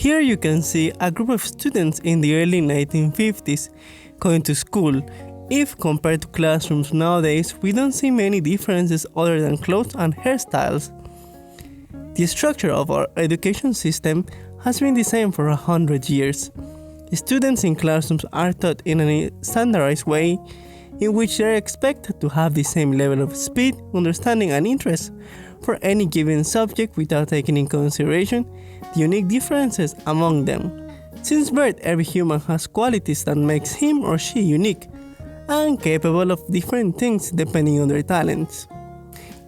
Here you can see a group of students in the early 1950s going to school. If compared to classrooms nowadays, we don't see many differences other than clothes and hairstyles. The structure of our education system has been the same for 100 years. Students in classrooms are taught in a standardized way in which they are expected to have the same level of speed, understanding and interest for any given subject without taking in consideration the unique differences among them. Since birth, every human has qualities that makes him or she unique and capable of different things depending on their talents.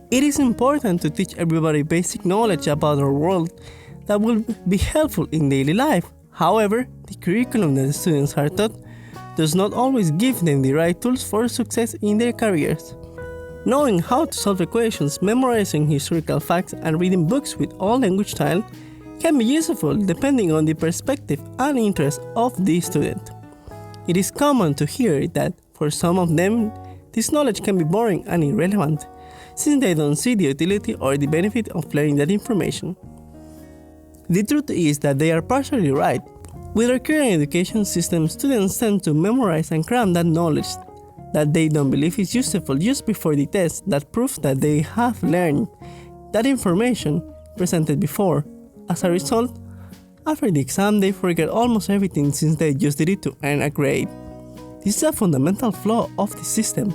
It is important to teach everybody basic knowledge about our world that will be helpful in daily life. However, the curriculum that the students are taught does not always give them the right tools for success in their careers. Knowing how to solve equations, memorizing historical facts, and reading books with all language style can be useful depending on the perspective and interest of the student. It is common to hear that for some of them, this knowledge can be boring and irrelevant, since they don't see the utility or the benefit of learning that information. The truth is that they are partially right. With our current education system, students tend to memorize and cram that knowledge that they don't believe is useful just before the test that proves that they have learned that information presented before. As a result, after the exam they forget almost everything since they just did it to earn a grade. This is a fundamental flaw of the system,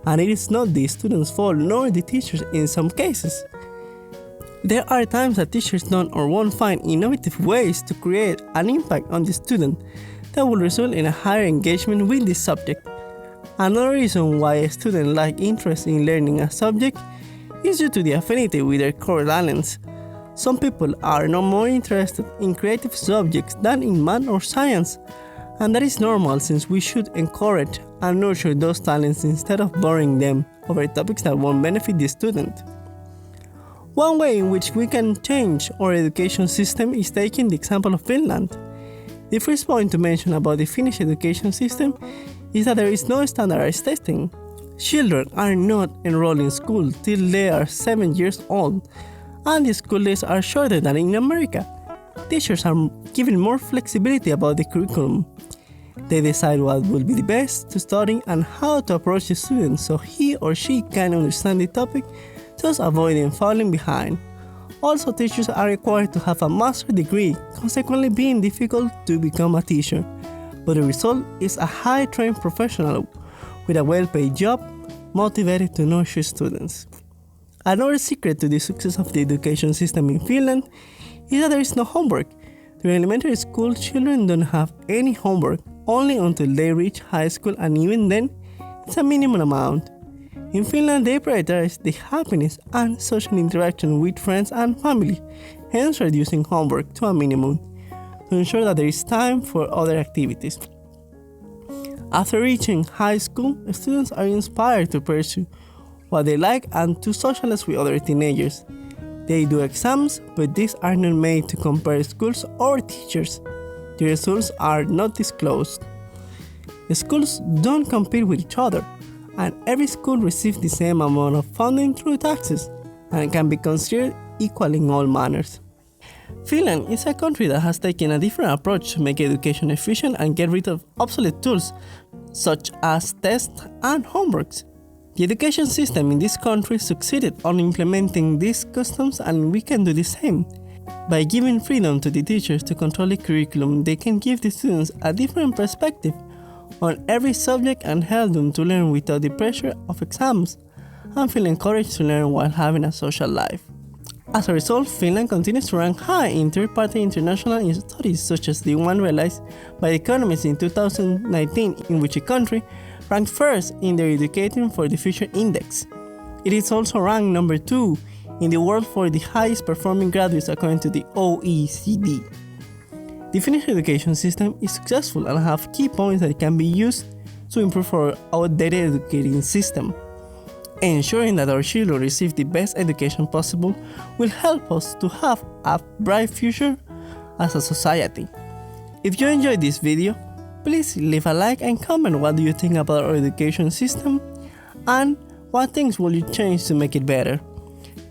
and it is not the students' fault nor the teachers in some cases. There are times that teachers don't or won't find innovative ways to create an impact on the student that will result in a higher engagement with the subject. Another reason why a student lacks interest in learning a subject is due to the affinity with their core talents. Some people are no more interested in creative subjects than in math or science, and that is normal since we should encourage and nurture those talents instead of boring them over topics that won't benefit the student. One way in which we can change our education system is taking the example of Finland. The first point to mention about the Finnish education system is that there is no standardized testing. Children are not enrolled in school till they are 7 years old, and the school days are shorter than in America. Teachers are given more flexibility about the curriculum. They decide what will be the best to study and how to approach the student so he or she can understand the topic, thus avoiding falling behind. Also, teachers are required to have a master's degree, consequently being difficult to become a teacher, but the result is a high-trained professional with a well-paid job, motivated to nurture students. Another secret to the success of the education system in Finland is that there is no homework. During elementary school, children don't have any homework, only until they reach high school, and even then, it's a minimum amount. In Finland, they prioritize the happiness and social interaction with friends and family, hence reducing homework to a minimum, to ensure that there is time for other activities. After reaching high school, students are inspired to pursue what they like and to socialize with other teenagers. They do exams, but these are not made to compare schools or teachers. The results are not disclosed. The schools don't compete with each other, and every school receives the same amount of funding through taxes, and can be considered equal in all manners. Finland is a country that has taken a different approach to make education efficient and get rid of obsolete tools, such as tests and homeworks. The education system in this country succeeded on implementing these customs, and we can do the same. By giving freedom to the teachers to control the curriculum, they can give the students a different perspective on every subject and help them to learn without the pressure of exams and feel encouraged to learn while having a social life. As a result, Finland continues to rank high in third-party international studies such as the one realized by The Economist in 2019, in which the country ranked first in their Educating for the Future Index. It is also ranked number 2 in the world for the highest performing graduates according to the OECD. The Finnish education system is successful and have key points that can be used to improve our outdated educating system. Ensuring that our children receive the best education possible will help us to have a bright future as a society. If you enjoyed this video, please leave a like and comment what do you think about our education system and what things will you change to make it better.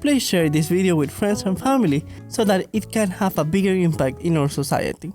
please share this video with friends and family so that it can have a bigger impact in our society.